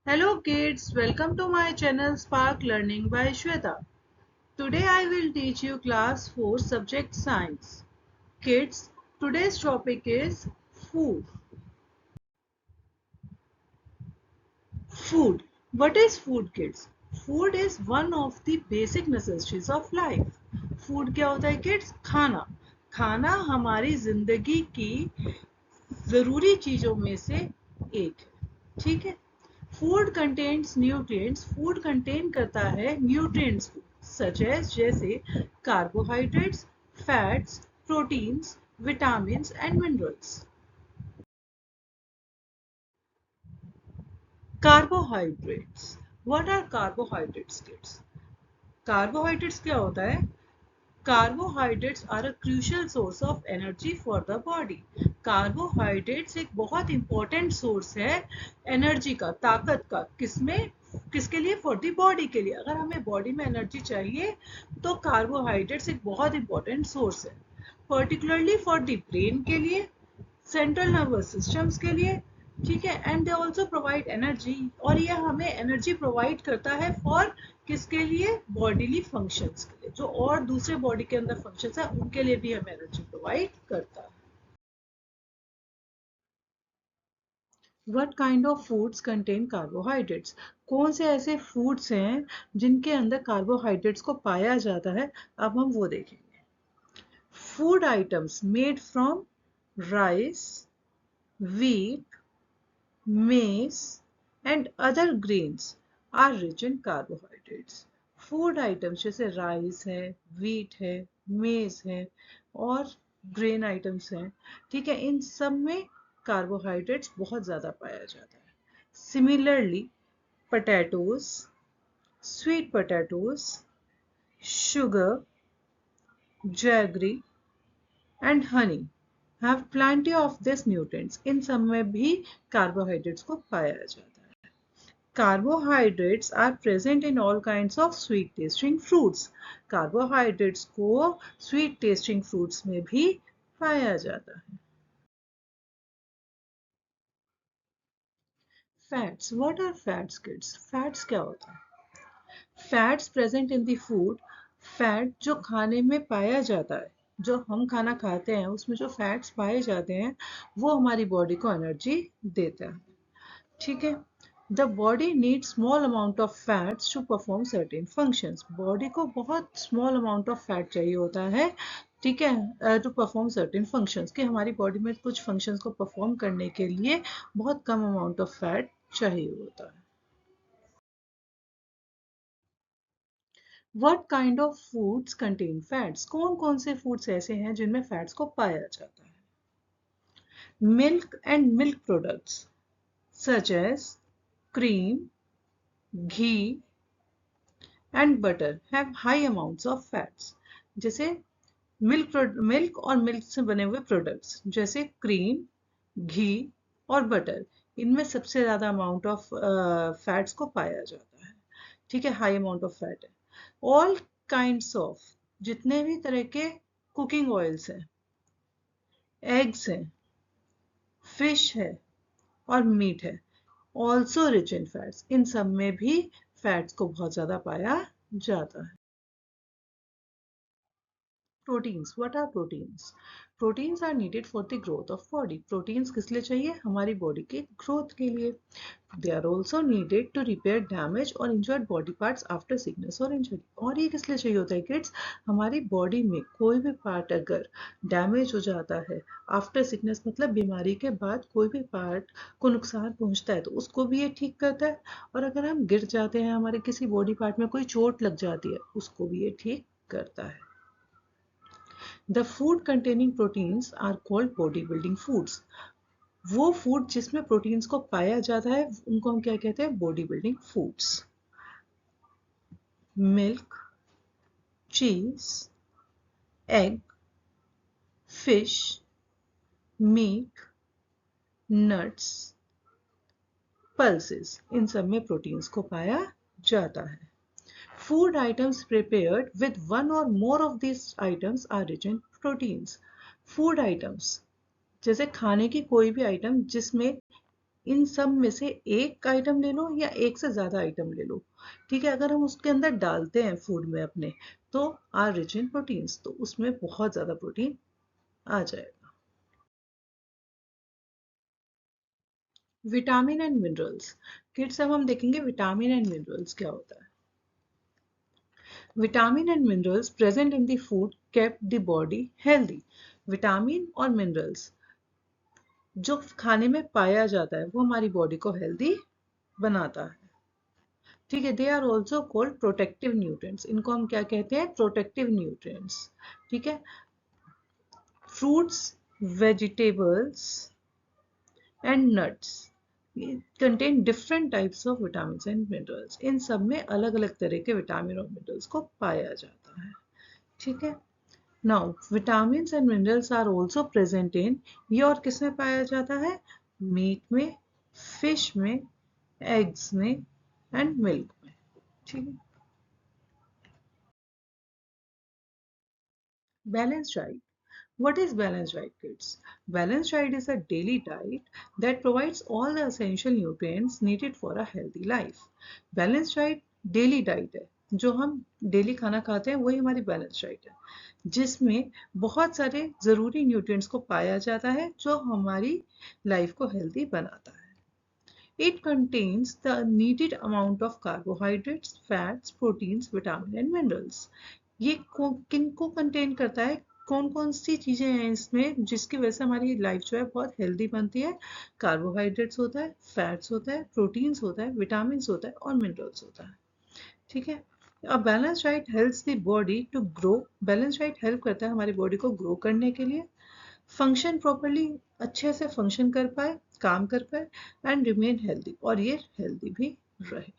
Hello kids, welcome to my channel Spark Learning by Shweta. Today I will teach you class 4 subject science. Kids, today's topic is food. Food. What is food kids? Food is one of the basic necessities of life. Food क्या होता है kids? खाना. खाना हमारी जिंदगी की जरूरी चीजों में से एक है. ठीक है. Food contains nutrients. Food contain करता है न्यूट्रिएंट्स सच एज जैसे carbohydrates, fats, proteins, vitamins and minerals. Carbohydrates. What are carbohydrates kids? Carbohydrates क्या होता है? Carbohydrates are a crucial source of energy for the body. Carbohydrates एक बहुत important source है energy का, ताकत का. किसमें? किसके लिए? फॉर द बॉडी के लिए. अगर हमें बॉडी में एनर्जी चाहिए तो कार्बोहाइड्रेट्स एक बहुत इंपॉर्टेंट सोर्स है, पर्टिकुलरली फॉर द ब्रेन के लिए, सेंट्रल नर्वस सिस्टम्स के लिए. ठीक है. And they also provide energy, और ये हमें एनर्जी प्रोवाइड करता है फॉर किसके लिए? बॉडीली फंक्शंस के लिए. जो और दूसरे बॉडी के अंदर फंक्शंस है उनके लिए भी हमें एनर्जी प्रोवाइड करता है. What kind of foods contain carbohydrates? कौन से ऐसे फूड्स हैं जिनके अंदर कार्बोहाइड्रेट्स को पाया जाता है? अब हम वो देखेंगे. Food items made from rice, wheat, maize and other grains are rich in carbohydrates. Food items जैसे राइस है, वीट है, मेज है और ग्रेन आइटम्स हैं. ठीक है. इन सब में कार्बोहाइड्रेट्स बहुत ज़्यादा पाया जाता है. Similarly potatoes, sweet potatoes, sugar, jaggery and honey have plenty of this nutrients. इन सब में भी कार्बोहाइड्रेट्स को पाया जाता है. Carbohydrates are present in all kinds of sweet tasting fruits. Carbohydrates को स्वीट टेस्टिंग फ्रूट्स में भी पाया जाता है. Fats. What are fats kids? Fats क्या होता है? Fats present in the food. Fat जो खाने में पाया जाता है, जो हम खाना खाते हैं उसमें जो फैट्स पाए जाते हैं वो हमारी बॉडी को एनर्जी देता है. ठीक है. The body need small amount of fats to perform certain functions. Body को बहुत स्मॉल अमाउंट ऑफ फैट चाहिए होता है. ठीक है. टू परफॉर्म सर्टेन फंक्शंस, कि हमारी बॉडी में कुछ फंक्शंस को परफॉर्म करने के लिए बहुत कम अमाउंट ऑफ फैट चाहिए होता है. What kind of foods contain fats? कौन कौन से फूड्स ऐसे हैं जिनमें फैट्स को पाया जाता है? Milk and milk products such as cream, ghee and butter have high amounts of fats. जैसे मिल्क और मिल्क से बने हुए प्रोडक्ट्स जैसे क्रीम, घी और बटर, इनमें सबसे ज्यादा अमाउंट ऑफ फैट्स को पाया जाता है. ठीक है. हाई अमाउंट ऑफ फैट है. ऑल काइंड्स ऑफ, जितने भी तरह के कुकिंग ऑयल्स हैं, एग्स हैं, फिश है और मीट है, ऑल्सो रिच इन फैट्स. इन सब में भी फैट्स को बहुत ज्यादा पाया जाता है. Proteins. What are proteins? Proteins are needed for the growth of body. Proteins किस लिए चाहिए? हमारी बॉडी के ग्रोथ के लिए. They are also needed to repair damage और injured body parts after sickness और इंजरी. और ये किस लिए चाहिए होता है किड्स? हमारी बॉडी में कोई भी पार्ट अगर डैमेज हो जाता है आफ्टर सिकनेस, मतलब बीमारी के बाद कोई भी पार्ट को नुकसान पहुंचता है, तो उसको भी ये ठीक करता है. और अगर हम गिर जाते हैं, हमारे किसी बॉडी पार्ट में कोई चोट लग जाती है, उसको भी ये ठीक करता है. The food containing proteins are called body building foods. वो फूड जिसमें प्रोटीन्स को पाया जाता है उनको हम क्या कहते हैं? Body building foods. Milk, cheese, egg, fish, meat, nuts, pulses, इन सब में प्रोटीन्स को पाया जाता है. Food items prepared with one or more of these items are rich in proteins. Food items जैसे खाने की कोई भी आइटम जिसमें इन सब में से एक आइटम ले लो या एक से ज़्यादा आइटम ले लो, ठीक है। अगर हम उसके अंदर डालते हैं फूड में अपने, तो आर रिच इन प्रोटीन्स, तो उसमें बहुत ज़्यादा प्रोटीन आ जाएगा। Vitamin and minerals. किड्स, अब हम देखेंगे विटामिन एंड मिनरल्स क्या होता है। Vitamin and minerals present in the food keep the body healthy. Vitamin और मिनरल्स जो खाने में पाया जाता है वो हमारी बॉडी को हेल्दी बनाता है, ठीक है। They are also called protective nutrients, इनको हम क्या कहते हैं, प्रोटेक्टिव न्यूट्रिएंट्स, ठीक है। Fruits, vegetables and nuts contain different types of vitamin and minerals, इन सब में अलग अलग तरह के विटामिन और मिनरल्स को पाया जाता है, ठीक है। Now vitamin and minerals are also present in, ये और किसमें पाया जाता है, मीट में, फिश में, एग्स में एंड मिल्क में, ठीक है। Balanced diet. What is balanced diet, kids? Balanced diet is a daily diet that provides all the essential nutrients needed for a healthy life. Balanced diet daily diet है, जो हम daily खाना खाते हैं वही हमारी बैलेंस डाइट है, जिसमें बहुत सारे ज़रूरी न्यूट्रिएंट्स को पाया जाता है जो हमारी लाइफ को हेल्दी बनाता है। It contains the needed amount of carbohydrates, fats, proteins, vitamin and minerals. ये किनको कंटेन करता है, कौन कौन सी चीजें हैं इसमें जिसकी वजह से हमारी लाइफ जो है बहुत हेल्दी बनती है। कार्बोहाइड्रेट्स होता है, फैट्स होता है, प्रोटीन्स होता है, विटामिन होता है और मिनरल्स होता है, ठीक है। A balance diet helps the body to grow. Balance diet help करता है हमारी बॉडी को ग्रो करने के लिए, फंक्शन प्रॉपरली, अच्छे से फंक्शन कर पाए, काम कर पाए, एंड रिमेन हेल्दी, और ये हेल्दी भी रहे।